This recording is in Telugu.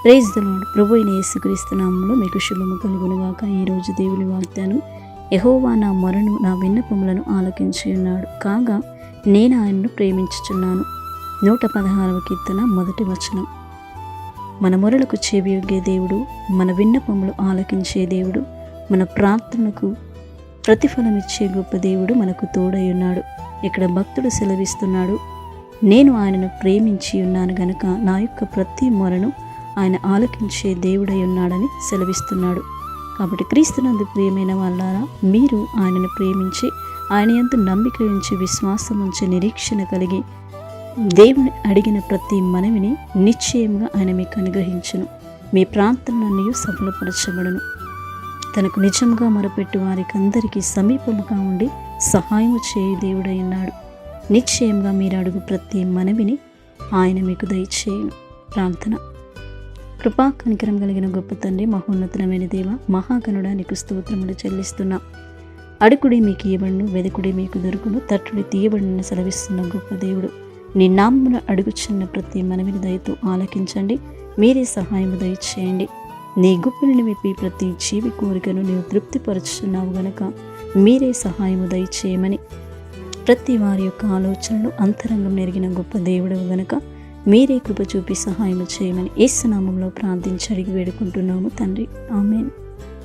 Praise the lord. ప్రభు అయిన యేసుక్రీస్తు నామములో మీకు శుభము కలుగునుగాక. ఈరోజు దేవుని వాగ్దానం, యెహోవా నా మొరను నా విన్నపములను ఆలకించి ఉన్నాడు, కాగా నేను ఆయనను ప్రేమించుచున్నాను. 116వ కీర్తన 1వ వచనం. మన మొరలకు చెవియొగ్గే దేవుడు, మన విన్నపములు ఆలకించే దేవుడు, మన ప్రార్థనకు ప్రతిఫలం ఇచ్చే గొప్ప దేవుడు మనకు తోడై ఉన్నాడు. ఇక్కడ భక్తుడు సెలవిస్తున్నాడు, నేను ఆయనను ప్రేమించి ఉన్నాను గనుక నా యొక్క ప్రతి మొరను ఆయన ఆలకించే దేవుడై ఉన్నాడని సెలవిస్తున్నాడు. కాబట్టి క్రీస్తునందు ప్రియమైన వాళ్ళారా, మీరు ఆయనను ప్రేమించి ఆయన యందు నమ్మిక ఉంచి విశ్వాసం ఉంచి నిరీక్షణ కలిగి దేవుని అడిగిన ప్రతి మనవిని నిశ్చయంగా ఆయన మీకు అనుగ్రహించును. మీ ప్రార్థనలన్నీ సఫలపరచబడును. తనకు నిజంగా మొరపెట్టు వారికి అందరికీ సమీపముగా ఉండి సహాయము చేయి దేవుడై ఉన్నాడు. నిశ్చయంగా మీరు అడుగు ప్రతి మనవిని ఆయన మీకు దయచేయును. ప్రార్థన. కృపా కనికరం కలిగిన గొప్ప తండ్రి, మహోన్నతమైన దేవ, మహాగణుడా, నీకు స్తోత్రములు చెల్లిస్తున్నా. అడుగుడి మీకు ఇవ్వబడును, వెదుకుడి మీకు దొరుకును, తట్టుడి తీయబడిన సెలవిస్తున్న గొప్ప దేవుడు, నీ నామమున అడుగుచున్న ప్రతి మనవిని దయతో ఆలకించండి. మీరే సహాయము దయచేయండి. నీ గుప్పిని విప్పి ప్రతి జీవి కోరికను నీవు తృప్తిపరుచున్నావు గనక మీరే సహాయము దయచేయమని, ప్రతి వారి యొక్క ఆలోచనలు అంతరంగం నెరిగిన గొప్ప దేవుడు గనక మీరే కృప చూపి సహాయం చేయమని యేసు నామములో ప్రార్థించి అడిగి వేడుకుంటున్నాము తండ్రి. ఆమేన్.